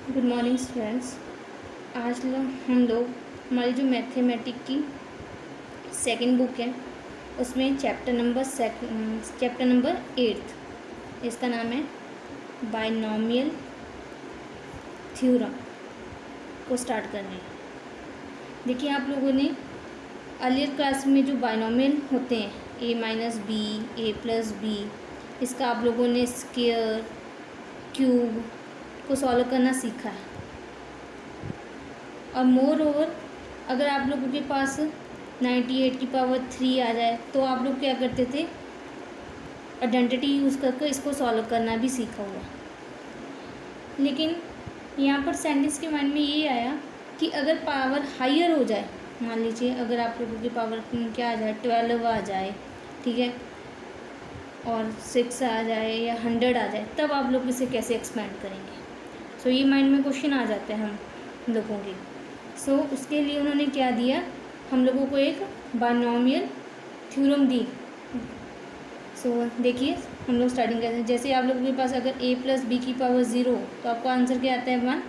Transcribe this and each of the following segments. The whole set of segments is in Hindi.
Good morning students. आज हम लोग हमारी जो मैथमेटिक की सेकंड बुक है उसमें चैप्टर नंबर 8 इसका नाम है बाइनोमियल थ्योरम को स्टार्ट कर रहे हैं। देखिए, आप लोगों ने अर्लियर क्लास में जो बाइनोमियल होते हैं a-b, a+b, इसका आप लोगों ने स्क्वायर, क्यूब को सॉल्व करना सीखा है। और मोर ओवर अगर आप लोगों के पास 98 की पावर 3 आ जाए तो आप लोग क्या करते थे, आइडेंटिटी यूज़ करके इसको सॉल्व करना भी सीखा हुआ। लेकिन यहाँ पर सेंटेंस के माइंड में ये आया कि अगर पावर हायर हो जाए, मान लीजिए अगर आप लोगों की पावर क्या आ जाए, 12 आ जाए, ठीक है, और 6 आ जाए या 100 आ जाए, तब आप लोग इसे कैसे एक्सपेंड करेंगे। सो ये माइंड में क्वेश्चन आ जाते हैं हम लोगों के। सो उसके लिए उन्होंने क्या दिया, हम लोगों को एक बाइनोमियल थ्योरम दी। सो देखिए हम लोग स्टार्टिंग करते हैं। जैसे आप लोगों के पास अगर a+b की पावर 0 तो आपको आंसर क्या आता है 1,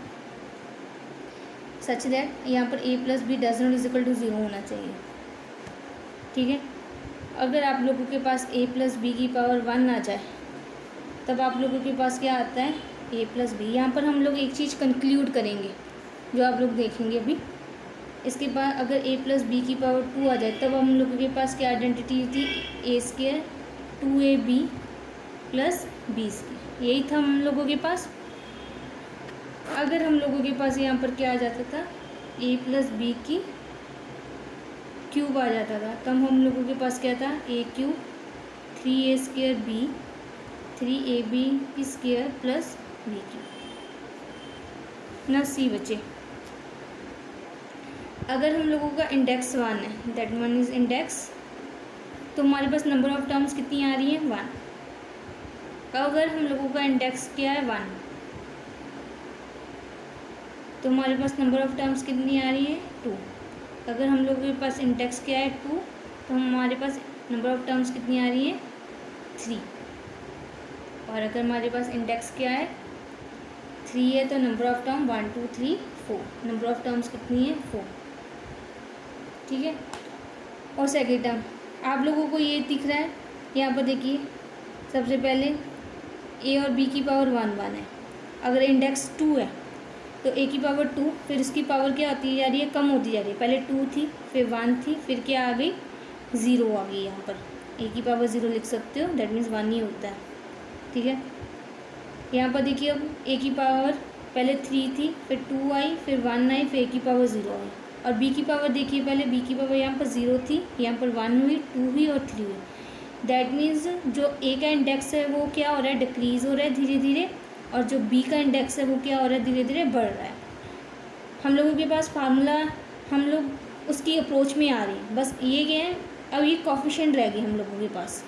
सच दैट यहाँ पर a+b does not equal to 0 होना चाहिए, ठीक है। अगर आप लोगों के पास a+b की पावर 1 आ जाए तब आप लोगों के पास क्या आता है a+b। यहाँ पर हम लोग एक चीज़ कंक्लूड करेंगे जो आप लोग देखेंगे अभी। इसके बाद अगर a+b की पावर 2 आ जाए तब हम लोगों के पास क्या आइडेंटिटी थी, a² 2ab + b²। यही था हम लोगों के पास। अगर हम लोगों के पास यहाँ पर क्या आ जाता था, a+b की क्यूब आ जाता था, तब हम लोगों के पास क्या था, a³ 3a² b 3ab² + b³ ना सी बचे। अगर हम लोगों का इंडेक्स 1 है, दैट वन इज इंडेक्स, तो हमारे पास नंबर ऑफ टर्म्स कितनी आ रही हैं 1। अगर हम लोगों का इंडेक्स क्या है 1, तो हमारे पास नंबर ऑफ टर्म्स कितनी आ रही है 2। अगर हम लोगों के पास इंडेक्स क्या है 2, तो हमारे पास नंबर ऑफ टर्म्स कितनी आ रही है 3। और अगर हमारे पास इंडेक्स क्या है 3 है तो number of term 1 2 3 4, number of terms कितनी है 4, ठीक है। और सेकेंड टर्म आप लोगों को ये दिख रहा है, यहाँ पर देखिए सबसे पहले a और b की पावर 1 1 है। अगर इंडेक्स 2 है तो a की पावर 2, फिर इसकी पावर क्या होती जा रही है, कम होती जा रही है। पहले 2 थी, फिर 1 थी, फिर क्या आ गई 0 आ गई। यहाँ पर a की पावर 0 लिख सकते हो, दैट मीन्स 1 ही होता है, ठीक है। यहाँ पर देखिए अब a की पावर पहले 3 थी, फिर 2 आई, फिर 1 आई, फिर a की पावर 0 आई। और b की पावर देखिए, पहले b की पावर यहाँ पर 0 थी, यहाँ पर 1 हुई, 2 हुई और 3 हुई। दैट मीन्स जो a का इंडेक्स है वो क्या हो रहा है, डिक्रीज़ हो रहा है धीरे धीरे, और जो b का इंडेक्स है वो क्या हो रहा है, धीरे धीरे बढ़ रहा है। हम लोगों के पास फार्मूला हम लोग उसकी अप्रोच में आ रही है, बस ये क्या है, अब ये कॉफिशिएंट रह गई हम लोगों के पास।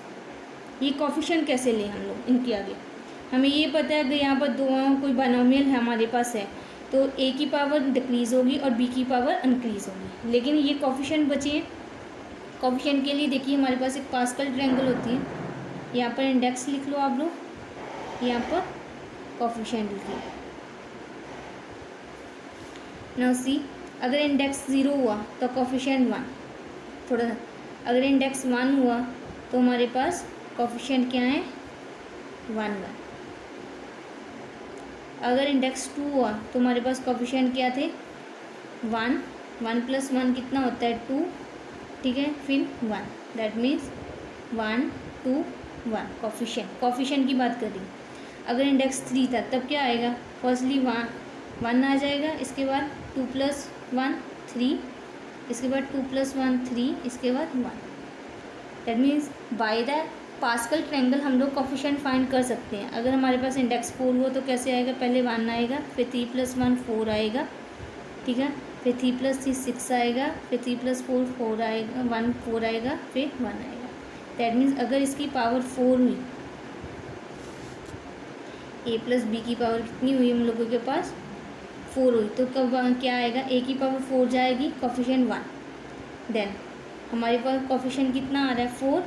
ये कॉफिशिएंट कैसे लें हम लोग इनके आगे, हमें ये पता है कि यहाँ पर दो कोई बाइनोमियल है हमारे पास है, तो a की पावर डिक्रीज़ होगी और b की पावर इंक्रीज़ होगी। लेकिन ये कॉफिशिएंट बचे हैं। कॉफिशिएंट के लिए देखिए हमारे पास एक पास्कल ट्रायंगल होती है, यहाँ पर इंडेक्स लिख लो आप लोग, यहाँ पर कॉफिशिएंट लिखिए। नाउ सी, अगर इंडेक्स 0 हुआ तो कॉफिशिएंट 1, थोड़ा सा अगर इंडेक्स 1 हुआ तो हमारे पास कॉफिशिएंट क्या है 1 1। अगर इंडेक्स 2 हुआ तो हमारे पास कॉफिशिएंट क्या थे 1 1 + 1 कितना होता है 2, ठीक है, फिर 1, दैट मीन्स 1 2 1 कॉफिशिएंट की बात कर रही। अगर इंडेक्स 3 था तब क्या आएगा, फर्स्टली 1 आ जाएगा, इसके बाद 2 + 1 3, इसके बाद 2 + 1 3, इसके बाद 1। That means by the pascal triangle हम लोग कॉफिशिएंट फाइंड कर सकते हैं। अगर हमारे पास इंडेक्स 4 हो तो कैसे आएगा, पहले 1 आएगा, फिर 3 + 1 4 आएगा, ठीक है, फिर 3 + 3 6 आएगा, फिर 3 + 4 4 आएगा, 1 4 आएगा, फिर 1 आएगा। दैट मीन्स अगर इसकी पावर 4 हुई, a+b की पावर कितनी हुई हम लोगों के पास 4 हुई, तो कब क्या आएगा, a की पावर 4 जाएगी, कॉफिशिएंट 1। देन हमारे पास कॉफिशिएंट कितना आ रहा है 4,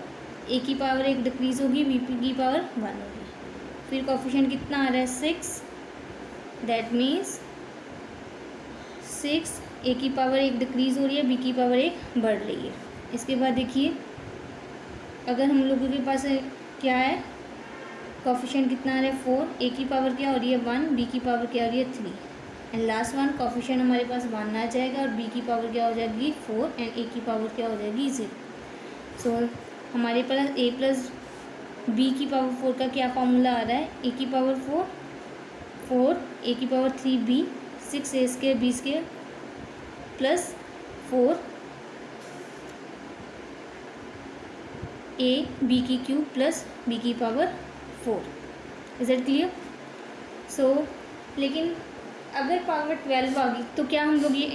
a की पावर 1 डिक्रीज़ होगी, b की पावर 1 होगी, फिर कॉफिशिएंट कितना आ रहा है 6, दैट मीन्स 6, ए की पावर 1 डिक्रीज़ हो रही है, बी की पावर 1 बढ़ रही है। इसके बाद देखिए अगर हम लोगों के पास क्या है, कोफिशिएंट कितना आ रहा है 4, ए की पावर क्या हो रही है 1, बी की पावर क्या हो रही है 3, एंड लास्ट वन कोफिशिएंट हमारे पास 1 आ जाएगा और बी की पावर क्या हो जाएगी 4 एंड ए की पावर क्या हो जाएगी 0। सो हमारे पास ए प्लस बी की पावर 4 का क्या फॉर्मूला आ रहा है, ए की पावर 4, ए की power 3 B, 6 A square B square plus 4 A B की क्यूब प्लस बी की power 4। Is it clear? So लेकिन अगर पावर 12 आ गई तो क्या हम लोग ये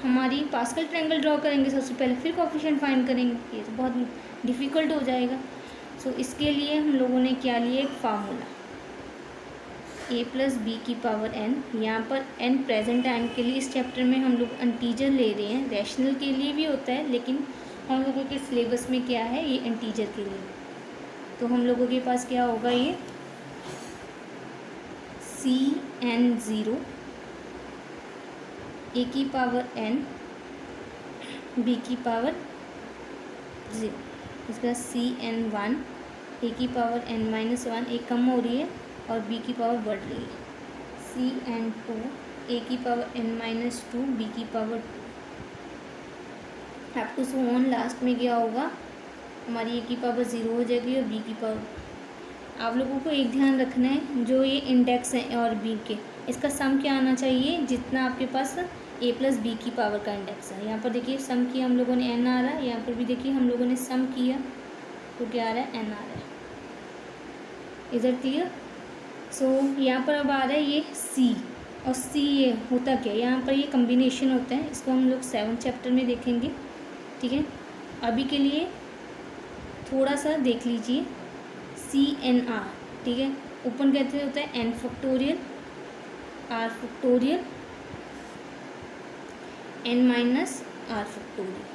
हमारी पास्कल ट्रायंगल ड्रॉ करेंगे सबसे पहले, फिर कोफिशिएंट फाइंड करेंगे? ये तो बहुत डिफ़िकल्ट हो जाएगा। सो इसके लिए हम लोगों ने क्या लिया, एक फार्मूला ए प्लस बी की पावर एन। यहाँ पर एन प्रेजेंट टाइम के लिए इस चैप्टर में हम लोग इंटीजर ले रहे हैं, रैशनल के लिए भी होता है लेकिन हम लोगों के सिलेबस में क्या है ये इंटीजर के लिए। तो हम लोगों के पास क्या होगा, ये CN0 ए की पावर n बी की पावर 0, इसका CN1 ए की पावर n-1 एक कम हो रही है और बी की पावर बढ़ रही है, CN2 ए की पावर n-2 बी की पावर 2 आपको सो ऑन। लास्ट में क्या होगा, हमारी ए की पावर 0 हो जाएगी और बी की पावर। आप लोगों को एक ध्यान रखना है, जो ये इंडेक्स हैं और बी के, इसका सम क्या आना चाहिए, जितना आपके पास ए प्लस बी की पावर का इंडेक्स है। यहाँ पर देखिए सम किया हम लोगों ने एन आ रहा है, यहाँ पर भी देखिए हम लोगों ने सम किया तो क्या आ रहा है, एन आ रहा है। इधर क्लियर? सो यहाँ पर अब आ रहा है ये सी, और सी ये होता क्या है, यहाँ पर ये कम्बिनेशन होता है, इसको हम लोग 7th चैप्टर में देखेंगे। ठीक है, अभी के लिए थोड़ा सा देख लीजिए CNR। ठीक है, ओपन कहते होता है n factorial r factorial n-r factorial,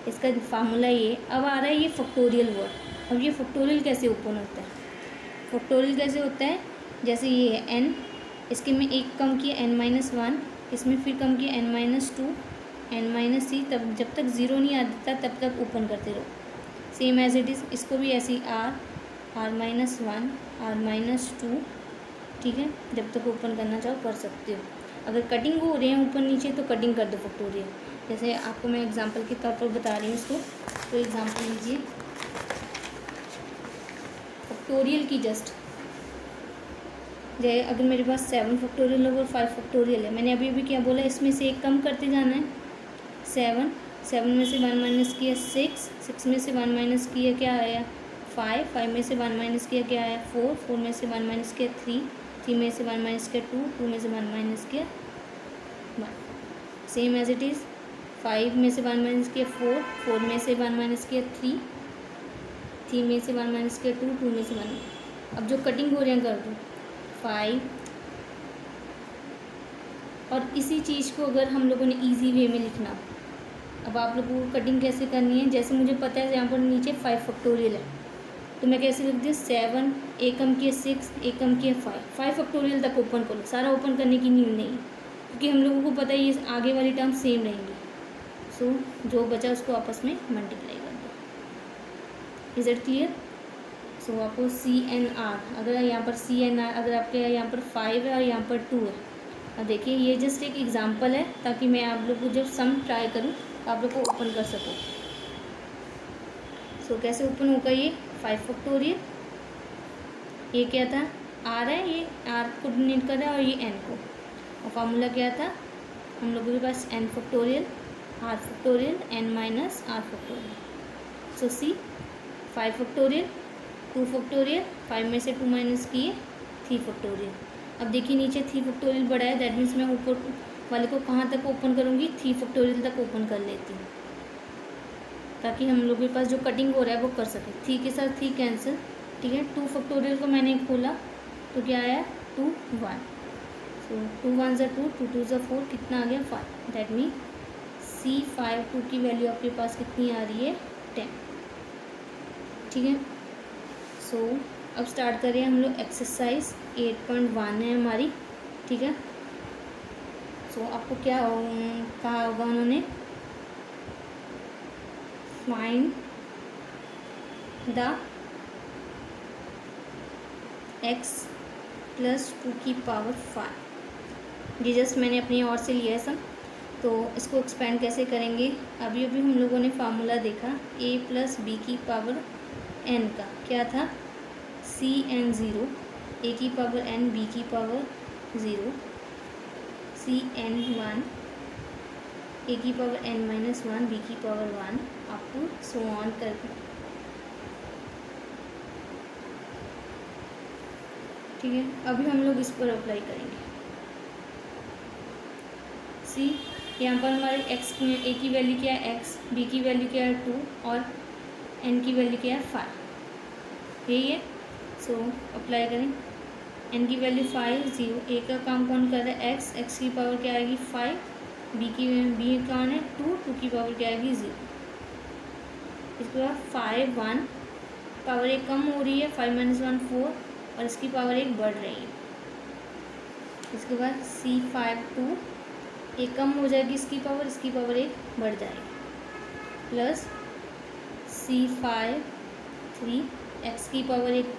इसका फार्मूला ये। अब आ रहा है ये फैक्टोरियल वर्ड। अब ये फैक्टोरियल कैसे ओपन होता है, फैक्टोरियल कैसे होता है, जैसे ये है n, इसके में एक कम किया n-1, इसमें फिर कम किया n-2 n-3, तब जब तक 0 नहीं आ देता तब तक ओपन करते रहो, सेम एज इट इज़। इसको भी ऐसे ही r-1 r-2, ठीक है, जब तक ओपन करना चाहो कर सकते हो। अगर कटिंग हो रहे हैं ऊपर नीचे तो कटिंग कर दो फैक्टोरियल। जैसे आपको मैं एग्जांपल के तौर पर बता रही हूँ इसको, तो एग्जांपल लीजिए फैक्टोरियल की जस्ट, जैसे अगर मेरे पास 7 फैक्टोरियल और 5 फैक्टोरियल है, मैंने अभी अभी क्या बोला, इसमें से एक कम करते जाना है। 7 में से 1 माइनस किया 6 में से 1 माइनस किया क्या आया 5 में से 1 माइनस किया क्या आया 4 में से 1 माइनस किया 3 में से 1 माइनस किया 2 में से 1 माइनस किया 1। सेम एज इट इज़ 5 में से 1 माइनस किया 4 में से 1 माइनस किया 3 में से 1 माइनस किया 2 में से 1। अब जो कटिंग हो रहे हैं कर दो 5। और इसी चीज़ को अगर हम लोगों ने ईजी वे में लिखना, अब आप लोगों को कटिंग कैसे करनी है, जैसे मुझे पता है यहाँ पर नीचे 5 फैक्टोरियल है तो मैं कैसे लिख दी 7 एक कम किया 6 एक कम किया 5 फैक्टोरियल तक ओपन करो। सारा ओपन करने की नीड नहीं, क्योंकि हम लोगों को पता है ये आगे वाली टर्म सेम रहेंगी। सो जो बचा उसको आपस में मल्टीप्लाई कर दो। Is it clear? सो आपको CNR, अगर यहाँ पर CNR अगर आपके यहाँ पर 5 है और यहाँ पर 2 है, और देखिए ये जस्ट एक एग्जांपल है ताकि मैं आप लोग को जब सम ट्राई करूँ तो आप लोग को ओपन कर सकूँ। सो कैसे ओपन होगा ये 5 फैक्टोरियल, ये क्या था R है, ये R को डिनोट कर रहा है और ये N को, और फार्मूला क्या था हम लोगों के पास n factorial R factorial n-r factorial. So C 5 factorial 2 factorial 5 में से 2 माइनस किए 3 फैक्टोरियल। अब देखिए नीचे 3 फैक्टोरियल बड़ा है, दैट मीन्स मैं ऊपर वाले को कहाँ तक ओपन करूँगी 3 फैक्टोरियल तक ओपन कर लेती हूँ, ताकि हम लोग के पास जो कटिंग हो रहा है वो कर सके। 3 के साथ 3 कैंसिल, ठीक है। 2 फैक्टोरियल को मैंने खोला तो क्या आया 2 1, सो 2 1 ज़ा 2 2 2 ज़ा 4, कितना आ गया 5। दैट मीन C5 की वैल्यू आपके पास कितनी आ रही है 10, ठीक है। सो अब स्टार्ट करें हम लोग एक्सरसाइज 8.1 है हमारी, ठीक है। सो आपको क्या कहा होगा उन्होंने, फाइंड द x + 2 की पावर 5। ये जस्ट मैंने अपनी ओर से लिया है सब। तो इसको एक्सपेंड कैसे करेंगे, अभी अभी हम लोगों ने फार्मूला देखा a + b की पावर n का क्या था, cn0, a की पावर n, b की पावर 0, cn1, a की पावर n-1, b की power 1, up to so on करके। ठीक है, अभी हम लोग इस पर अप्लाई करेंगे। सी यहाँ पर हमारे x में a की वैल्यू क्या है x, b की वैल्यू क्या है 2 और n की वैल्यू क्या है 5, यही है। सो अप्लाई करें, n की वैल्यू 5, 0, a का काम कौन कर रहा है x की पावर क्या आएगी 5, b कौन है 2 की पावर क्या आएगी 0। इसके बाद 5, 1, पावर 1 कम हो रही है, 5 - 1 4, और इसकी पावर 1 बढ़ रही है। इसके बाद C5, 2, एक कम हो जाएगी इसकी पावर 1 बढ़ जाएगी, प्लस C5, 3, x की पावर 1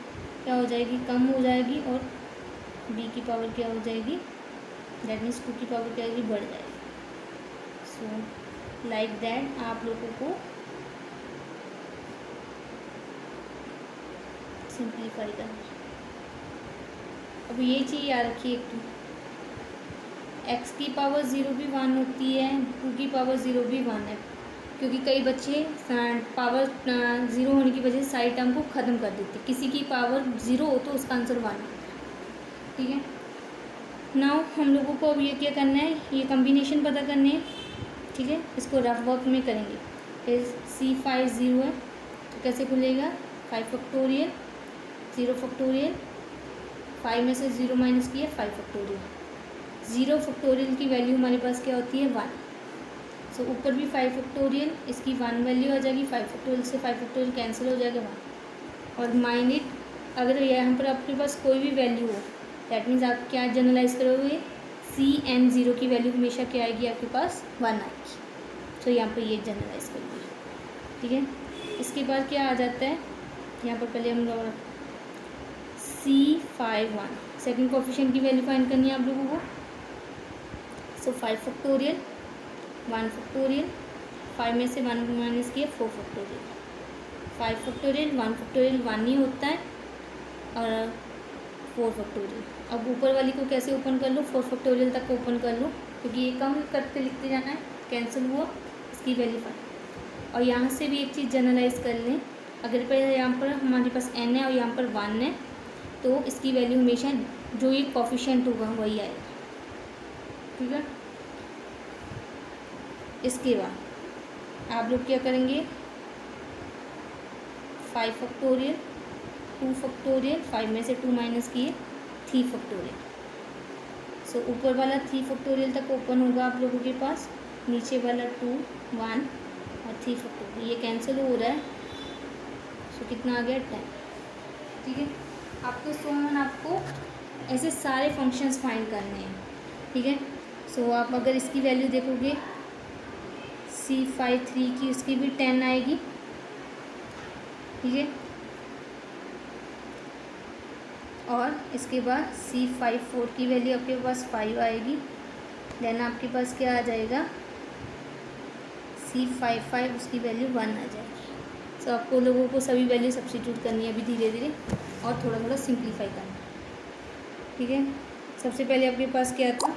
क्या हो जाएगी, कम हो जाएगी, और b की पावर क्या हो जाएगी, दैट मीन्स 2 की पावर क्या होगी, बढ़ जाएगी। सो लाइक दैट आप लोगों को सिंप्लीफाई करना है। अब ये चीज़ याद रखिए, x की पावर 0 भी 1 होती है, 2 की पावर 0 भी 1 है, क्योंकि कई बच्चे पावर 0 होने की वजह से सारी टर्म को ख़त्म कर देते। किसी की पावर 0 हो तो उसका आंसर 1 है। ठीक है, नाउ हम लोगों को अब ये क्या करना है, ये कम्बिनेशन पता करने हैं। ठीक है, इसको रफ वर्क में करेंगे। फिर C5 0 है तो कैसे खुलेगा, 5 फैक्टोरियल, 0 फैक्टोरियल, 5 में से 0 माइनस किया 5 फैक्टोरियल। 0 फैक्टोरियल की वैल्यू हमारे पास क्या होती है 1। सो ऊपर भी 5 फैक्टोरियल, इसकी 1 वैल्यू आ जाएगी, 5 फैक्टोरियल से 5 फैक्टोरियल कैंसिल हो जाएगा 1। और माइनस अगर यहाँ पर आपके पास कोई भी वैल्यू हो, दैट मीन्स आप क्या जनरलाइज करोगे, cn0 की वैल्यू हमेशा क्या आएगी आपके पास 1 आएगी। सो यहाँ पर ये जनरलाइज करोगे। ठीक है, इसके बाद क्या आ जाता है, यहाँ पर पहले हम लोग C5 1, सेकेंड कोफिशिएंट की वैल्यू फाइंड करनी है आप लोगों को। सो 5 फैक्टोरियल, 1 फैक्टोरियल, 5 में से 1 माइनस किया 4 फैक्टोरियल, 5 फैक्टोरियल, 1 फैक्टोरियल 1 ही होता है, और 4 फैक्टोरियल। अब ऊपर वाली को कैसे ओपन कर लो, 4 फैक्टोरियल तक ओपन कर लो, क्योंकि ये कम करते लिखते जाना है, कैंसिल हुआ, इसकी वैल्यू 5। और यहाँ से भी एक चीज़ जनरलाइज कर लें, अगर पर यहाँ पर हमारे पास n है और यहाँ पर 1 है, तो इसकी वैल्यू हमेशा जो ये कोफिशिएंट होगा वही आएगा। ठीक है, इसके बाद आप लोग क्या करेंगे, 5 फैक्टोरियल, 2 फैक्टोरियल, 5 में से 2 माइनस किए 3 फैक्टोरियल। सो ऊपर वाला 3 फैक्टोरियल तक ओपन होगा आप लोगों के पास, नीचे वाला 2, 1 और 3 फैक्टोरियल, ये कैंसिल हो रहा है। सो कितना आ गया 10। ठीक है, आपको आपको ऐसे सारे फंक्शंस फाइंड करने हैं। ठीक है, सो आप अगर इसकी वैल्यू देखोगे C5 3 की, उसकी भी 10 आएगी। ठीक है, और इसके बाद C5 4 की वैल्यू आपके पास 5 आएगी। देन आपके पास क्या आ जाएगा, C5 5, उसकी वैल्यू 1 आ जाएगी। सो आपको लोगों को सभी वैल्यू सब्स्टिट्यूट करनी है अभी धीरे धीरे, और थोड़ा थोड़ा सिंप्लीफाई करना है। ठीक है, सबसे पहले आपके पास क्या था,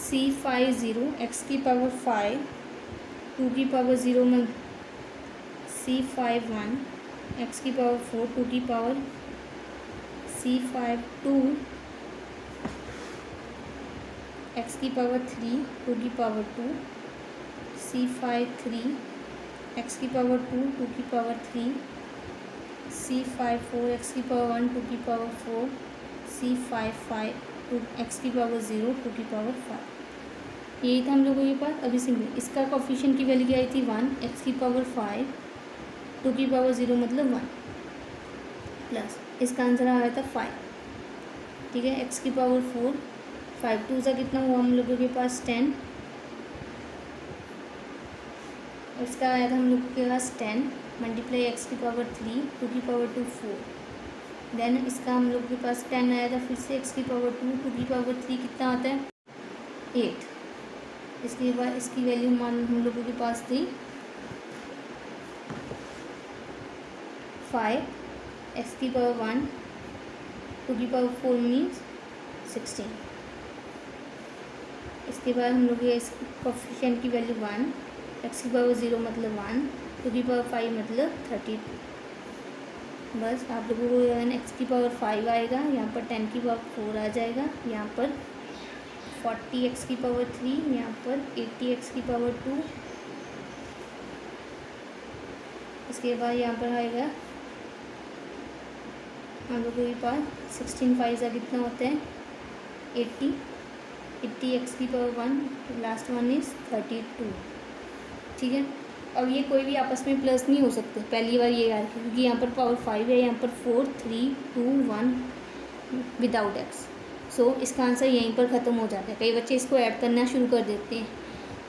C5 0, x की पावर 5, 2 की पावर 0 में C5 1, x की पावर 4, 2 की पावर, C5 2, x की पावर 3, 2 की पावर 2, C5 3, x की पावर 2, 2 की पावर 3, C5 4, x की पावर 1, 2 की पावर 4, C5 5, 2 x की पावर 0, 2 की पावर 5। यही था हम लोगों के पास। अभी सिंपल इसका कोफिशिएंट की वैल्यू क्या आई थी 1, x की पावर 5, 2 की पावर 0 मतलब 1, प्लस इसका आंसर आया था 5। ठीक है, x की पावर 4, 5 2 सा कितना हुआ हम लोगों के पास 10, इसका आया था हम लोग के पास 10 मल्टीप्लाई x की पावर 3 2 की पावर 2 4। देन इसका हम लोग के पास 10 आया था, फिर से x की पावर 2 2 की पावर 3 कितना आता है 8। इसके बाद इसकी वैल्यू हम लोगों के पास थी 5, x की पावर 1 2 की पावर 4 मीन्स 16। इसके बाद हम लोग कोफिशिएंट की वैल्यू 1, x की पावर 0 मतलब 1, 2 की पावर 5 मतलब 32। बस आप लोगों को x की पावर 5 आएगा, यहाँ पर 10 की पावर 4 आ जाएगा, यहाँ पर 40x की पावर 3, यहाँ पर 80x की पावर 2। इसके बाद यहाँ पर आएगा हम लोगों के पास 16 5 का कितना होता है 80x की पावर 1, लास्ट वन इज़ 32। ठीक है, अब ये कोई भी आपस में प्लस नहीं हो सकते, पहली बार ये याद रखें, क्योंकि यहाँ पर पावर 5 है, यहाँ पर 4 3 2 1 विदाउट x। सो इसका आंसर यहीं पर ख़त्म हो जाता है। कई बच्चे इसको ऐड करना शुरू कर देते हैं।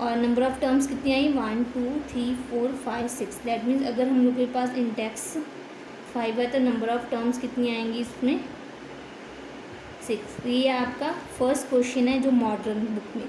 और नंबर ऑफ़ टर्म्स कितनी आई 1 2 3 4 5 6। दैट मीन्स अगर हम लोग के पास इंडेक्स 5 है तो नंबर ऑफ़ टर्म्स कितनी आएंगी इसमें 6। ये आपका फर्स्ट क्वेश्चन है जो मॉडर्न बुक में